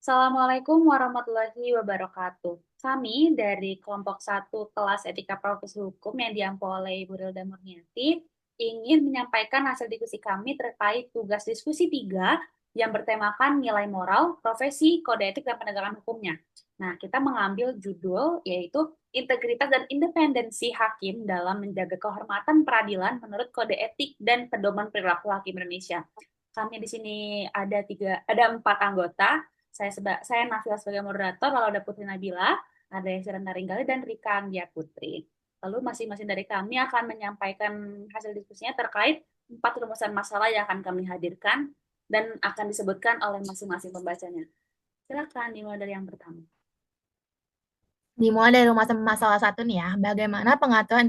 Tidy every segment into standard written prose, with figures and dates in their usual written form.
Assalamualaikum warahmatullahi wabarakatuh. Kami dari kelompok satu kelas Etika Profesi Hukum yang diampu oleh Ibu Rilda Murniati ingin menyampaikan hasil diskusi kami terkait tugas diskusi 3 yang bertemakan nilai moral, profesi, kode etik, dan penegakan hukumnya. Nah, kita mengambil judul yaitu integritas dan independensi hakim dalam menjaga kehormatan peradilan menurut kode etik dan pedoman perilaku hakim Indonesia. Kami di sini ada 4 anggota. Saya Nafila sebagai moderator, lalu ada Putri Nabila, ada Yasir Naringgali, dan Rika Dia Putri. Lalu masing-masing dari kami akan menyampaikan hasil diskusinya terkait 4 rumusan masalah yang akan kami hadirkan dan akan disebutkan oleh masing-masing pembacanya. Silakan dimulai dari yang pertama. Dimulai dari masalah satu nih ya, bagaimana pengaturan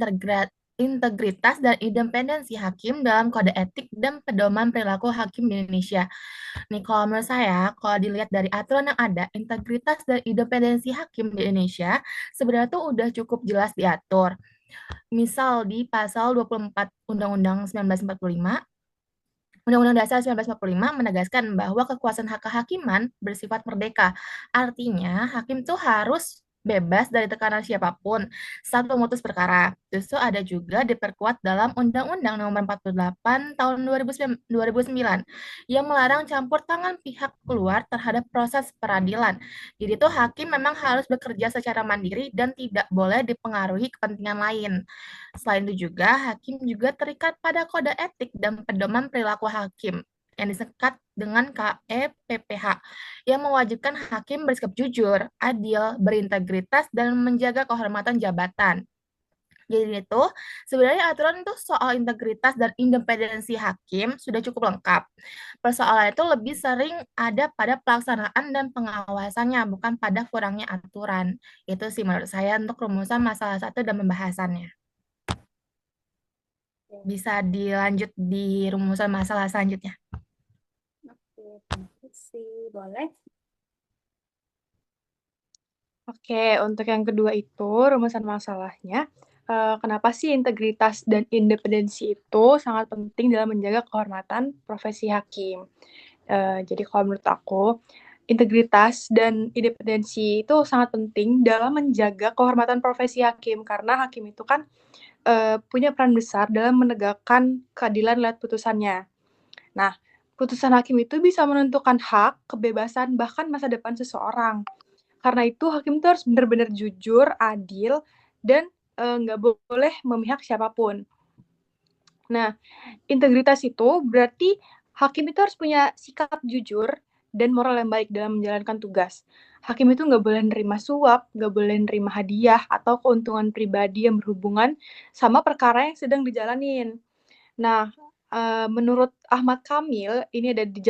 integritas dan independensi hakim dalam kode etik dan pedoman perilaku hakim di Indonesia. Nih, kalau menurut saya, kalau dilihat dari aturan yang ada, integritas dan independensi hakim di Indonesia sebenarnya tuh udah cukup jelas diatur. Misal di pasal 24 Undang-Undang 1945, Undang-Undang Dasar 1945 menegaskan bahwa kekuasaan hak kehakiman bersifat merdeka. Artinya, hakim tuh harus bebas dari tekanan siapapun saat memutus perkara. Justru ada juga diperkuat dalam Undang-Undang Nomor 48 Tahun 2009 yang melarang campur tangan pihak keluar terhadap proses peradilan. Jadi tuh hakim memang harus bekerja secara mandiri dan tidak boleh dipengaruhi kepentingan lain. Selain itu juga, hakim juga terikat pada kode etik dan pedoman perilaku hakim yang disingkat dengan KEPPH yang mewajibkan hakim bersikap jujur, adil, berintegritas, dan menjaga kehormatan jabatan. Jadi itu sebenarnya aturan itu soal integritas dan independensi hakim sudah cukup lengkap. Persoalan itu lebih sering ada pada pelaksanaan dan pengawasannya, bukan pada kurangnya aturan. Itu sih menurut saya untuk rumusan masalah satu dan pembahasannya. Bisa dilanjut di rumusan masalah selanjutnya. Oke, terima kasih. Boleh? Oke, untuk yang kedua itu rumusan masalahnya, kenapa sih integritas dan independensi itu sangat penting dalam menjaga kehormatan profesi hakim? Jadi kalau menurut aku, integritas dan independensi itu sangat penting dalam menjaga kehormatan profesi hakim, karena hakim itu kan punya peran besar dalam menegakkan keadilan lewat putusannya. Nah, putusan hakim itu bisa menentukan hak, kebebasan, bahkan masa depan seseorang. Karena itu hakim itu harus benar-benar jujur, adil, dan nggak boleh memihak siapapun. Nah, integritas itu berarti hakim itu harus punya sikap jujur dan moral yang baik dalam menjalankan tugas. Hakim itu nggak boleh nerima suap, nggak boleh nerima hadiah, atau keuntungan pribadi yang berhubungan sama perkara yang sedang dijalanin. Nah, menurut Ahmad Kamil, ini ada di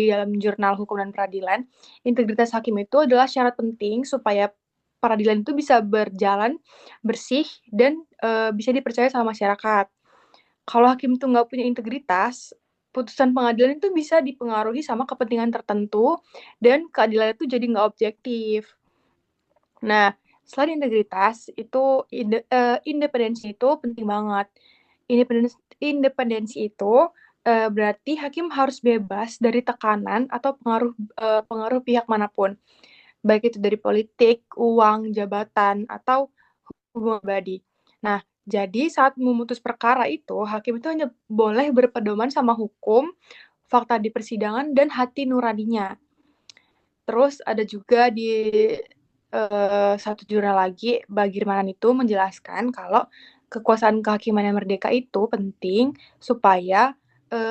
dalam Jurnal Hukum dan Peradilan, integritas hakim itu adalah syarat penting supaya peradilan itu bisa berjalan bersih dan bisa dipercaya sama masyarakat. Kalau hakim itu nggak punya integritas, putusan pengadilan itu bisa dipengaruhi sama kepentingan tertentu dan keadilan itu jadi nggak objektif. Nah, selain integritas, itu independensi itu penting banget. Independensi itu berarti hakim harus bebas dari tekanan atau pengaruh pihak manapun, baik itu dari politik, uang, jabatan, atau hubungan pribadi. Nah, jadi saat memutus perkara itu, hakim itu hanya boleh berpedoman sama hukum, fakta di persidangan, dan hati nuraninya. Terus ada juga di satu jurnal lagi, Bagirmanan itu menjelaskan kalau kekuasaan kehakiman yang merdeka itu penting supaya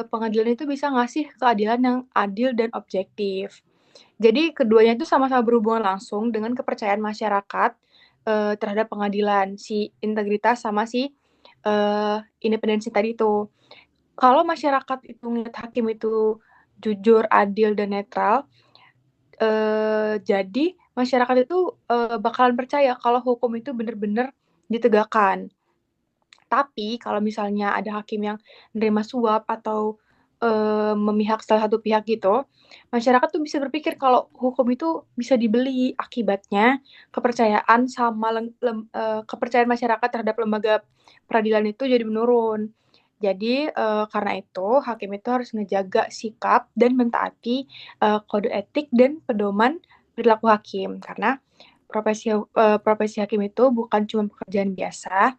pengadilan itu bisa ngasih keadilan yang adil dan objektif. Jadi keduanya itu sama-sama berhubungan langsung dengan kepercayaan masyarakat terhadap pengadilan, si integritas sama si independensi tadi itu. Kalau masyarakat itu ngeliat hakim itu jujur, adil, dan netral, jadi masyarakat itu bakalan percaya kalau hukum itu benar-benar ditegakkan. Tapi kalau misalnya ada hakim yang menerima suap atau memihak salah satu pihak gitu, masyarakat tuh bisa berpikir kalau hukum itu bisa dibeli. Akibatnya kepercayaan kepercayaan masyarakat terhadap lembaga peradilan itu jadi menurun. Jadi karena itu hakim itu harus ngejaga sikap dan mentaati kode etik dan pedoman perilaku hakim. Karena profesi hakim itu bukan cuma pekerjaan biasa,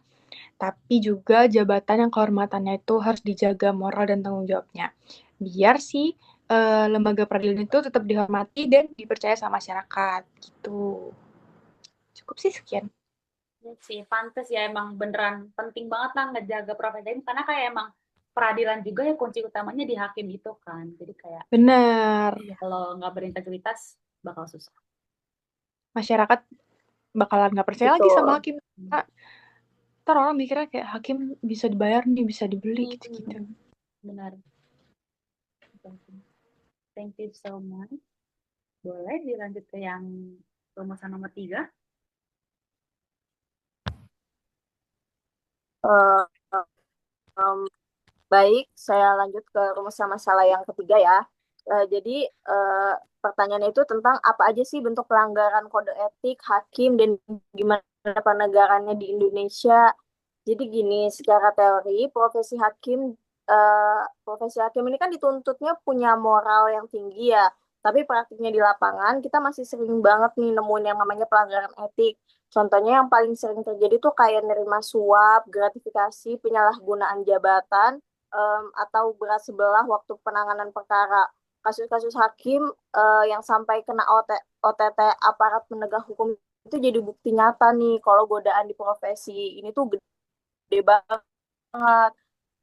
tapi juga jabatan yang kehormatannya itu harus dijaga moral dan tanggung jawabnya. Biar si lembaga peradilan itu tetap dihormati dan dipercaya sama masyarakat gitu. Cukup sih sekian. Iya sih, pantes ya emang beneran penting banget lah ngejaga profesi hakim karena kayak emang peradilan juga ya kunci utamanya di hakim itu kan. Jadi kayak Benar. kalau nggak berintegritas bakal susah. Masyarakat bakalan nggak percaya lagi sama Betul. hakim. Nah, ntar orang mikirnya kayak hakim bisa dibayar nih, bisa dibeli gitu-gitu. Benar. Thank you so much. Boleh dilanjut ke yang rumusan nomor 3? Eh, em, Baik, saya lanjut ke rumusan masalah yang ketiga ya. Jadi pertanyaannya itu tentang apa aja sih bentuk pelanggaran kode etik hakim dan gimana penegakannya di Indonesia. Jadi gini, secara teori profesi hakim ini kan dituntutnya punya moral yang tinggi ya. Tapi praktiknya di lapangan kita masih sering banget nih nemuin yang namanya pelanggaran etik. Contohnya yang paling sering terjadi tuh kayak nerima suap, gratifikasi, penyalahgunaan jabatan, atau berat sebelah waktu penanganan perkara. Kasus-kasus hakim yang sampai kena OTT aparat penegak hukum itu jadi bukti nyata nih kalau godaan di profesi ini tuh gede banget.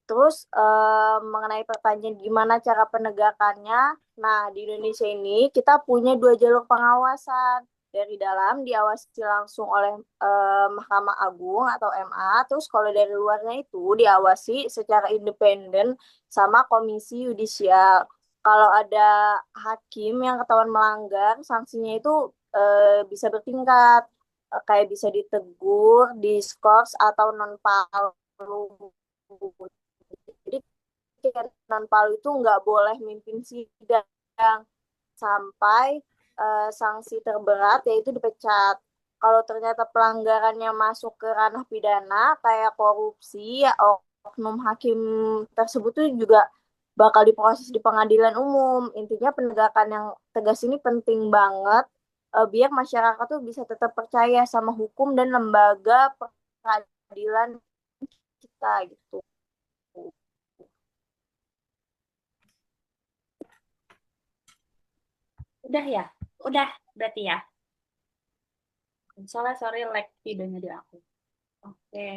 Terus mengenai pertanyaan gimana cara penegakannya, nah di Indonesia ini kita punya 2 jalur pengawasan. Dari dalam diawasi langsung oleh Mahkamah Agung atau MA, terus kalau dari luarnya itu diawasi secara independen sama Komisi Yudisial. Kalau ada hakim yang ketahuan melanggar, sanksinya itu bisa bertingkat, kayak bisa ditegur, diskors atau non palu. Jadi Kenan Palu itu nggak boleh mimpin sidang sampai sanksi terberat yaitu dipecat. Kalau ternyata pelanggarannya masuk ke ranah pidana kayak korupsi ya oknum hakim tersebut tuh juga bakal diproses di pengadilan umum. Intinya penegakan yang tegas ini penting banget biar masyarakat tuh bisa tetap percaya sama hukum dan lembaga peradilan kita gitu. Udah ya? Udah berarti ya? Soalnya sorry like videonya di aku. Oke.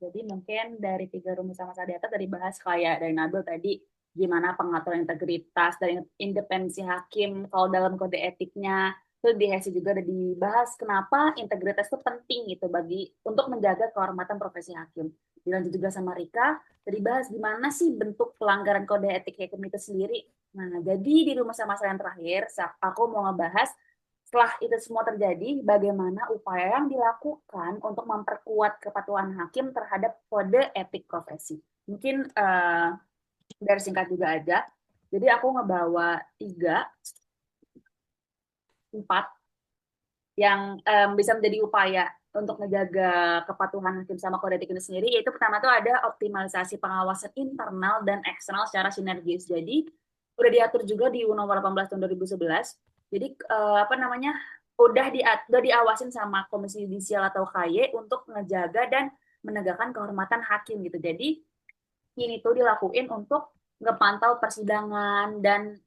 Jadi mungkin dari 3 rumusan masalah di atas dari bahas kayak dari Nabil tadi gimana pengaturan integritas dan independensi hakim kalau dalam kode etiknya itu di HESI juga ada dibahas kenapa integritas itu penting gitu bagi untuk menjaga kehormatan profesi hakim. Dilanjut juga sama Rika, tadi bahas gimana sih bentuk pelanggaran kode etik hakim itu sendiri. Nah, jadi di rumusan masalah yang terakhir, aku mau ngebahas setelah itu semua terjadi, bagaimana upaya yang dilakukan untuk memperkuat kepatuhan hakim terhadap kode etik profesi. Mungkin dari singkat juga aja. Jadi aku ngebawa 3, 4 yang bisa menjadi upaya untuk menjaga kepatuhan hakim sama kode etik itu sendiri, yaitu pertama tuh ada optimalisasi pengawasan internal dan eksternal secara sinergis. Jadi udah diatur juga di UU Nomor 18 tahun 2011. Jadi apa namanya udah diawasin sama Komisi Yudisial atau KY untuk menjaga dan menegakkan kehormatan hakim gitu. Jadi ini tuh dilakuin untuk ngepantau persidangan dan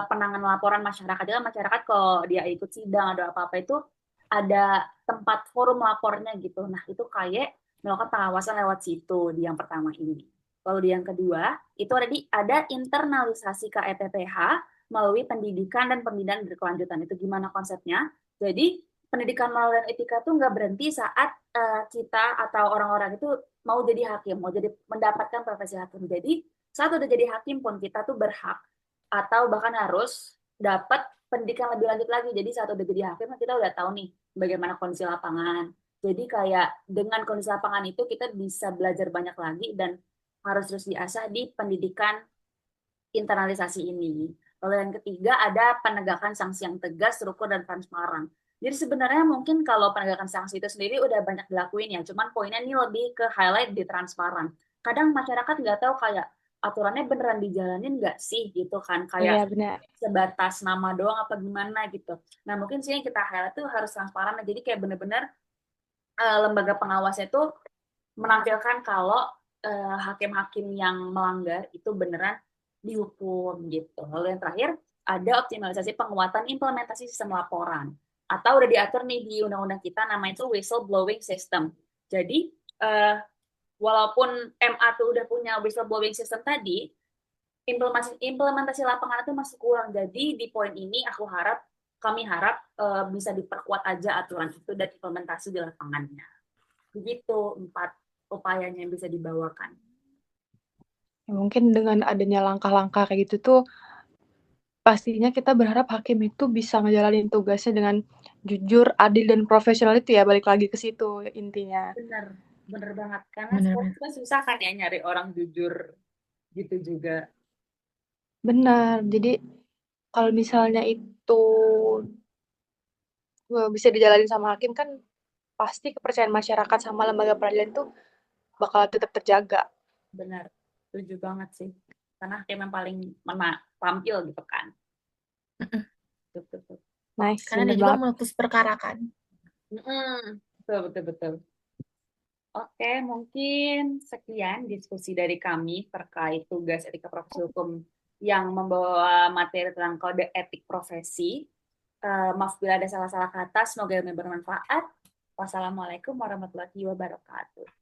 penanganan laporan masyarakat. Jadi masyarakat kalau dia ikut sidang ada apa-apa itu ada tempat forum lapornya gitu. Nah itu kayak melakukan pengawasan lewat situ di yang pertama ini. Lalu di yang kedua itu ada internalisasi KEPPH melalui pendidikan dan pembinaan berkelanjutan. Itu gimana konsepnya? Jadi pendidikan moral dan etika tuh nggak berhenti saat kita atau orang-orang itu mau jadi hakim, mau jadi mendapatkan profesi hakim. Jadi saat udah jadi hakim pun kita tuh berhak atau bahkan harus dapat pendidikan lebih lanjut lagi. Jadi saat udah jadi hakim kita udah tahu nih bagaimana kondisi lapangan. Jadi kayak dengan kondisi lapangan itu kita bisa belajar banyak lagi dan harus terus diasah di pendidikan internalisasi ini. Lalu yang ketiga ada penegakan sanksi yang tegas, terukur, dan transparan. Jadi sebenarnya mungkin kalau penegakan sanksi itu sendiri udah banyak dilakuin ya, cuman poinnya ini lebih ke highlight di transparan. Kadang masyarakat nggak tahu kayak, aturannya beneran dijalanin nggak sih gitu kan, Iya, kayak benar. sebatas nama doang apa gimana gitu. Nah mungkin sih yang kita highlight tuh harus transparan, jadi kayak bener-bener lembaga pengawasnya itu menampilkan kalau hakim-hakim yang melanggar itu beneran dihukum gitu. Lalu yang terakhir ada optimalisasi penguatan implementasi sistem laporan, atau udah diatur nih di undang-undang kita namanya itu whistleblowing system. Jadi walaupun MA tuh udah punya whistleblowing system tadi, implementasi lapangan itu masih kurang. Jadi di poin ini kami harap bisa diperkuat aja aturan itu dan implementasi di lapangannya. Begitu 4 upayanya yang bisa dibawakan. Ya, mungkin dengan adanya langkah-langkah kayak gitu tuh, pastinya kita berharap hakim itu bisa ngejalanin tugasnya dengan jujur, adil, dan profesional itu ya, balik lagi ke situ intinya. Bener, bener banget. Karena sekarang Benar-benar. kita susah kan ya nyari orang jujur gitu juga. Benar, jadi kalau misalnya itu bisa dijalanin sama hakim kan pasti kepercayaan masyarakat sama lembaga peradilan tuh bakal tetap terjaga. Bener, setuju banget sih. Karena hakim yang paling tampil gitu kan. Mm-mm. Betul, betul. Nice, Karena bener dia juga banget. memutus perkara kan. Betul, betul, betul. Oke, mungkin sekian diskusi dari kami terkait tugas etika profesi hukum yang membawa materi tentang kode etik profesi. Maaf bila ada salah-salah kata, semoga ini bermanfaat. Wassalamualaikum warahmatullahi wabarakatuh.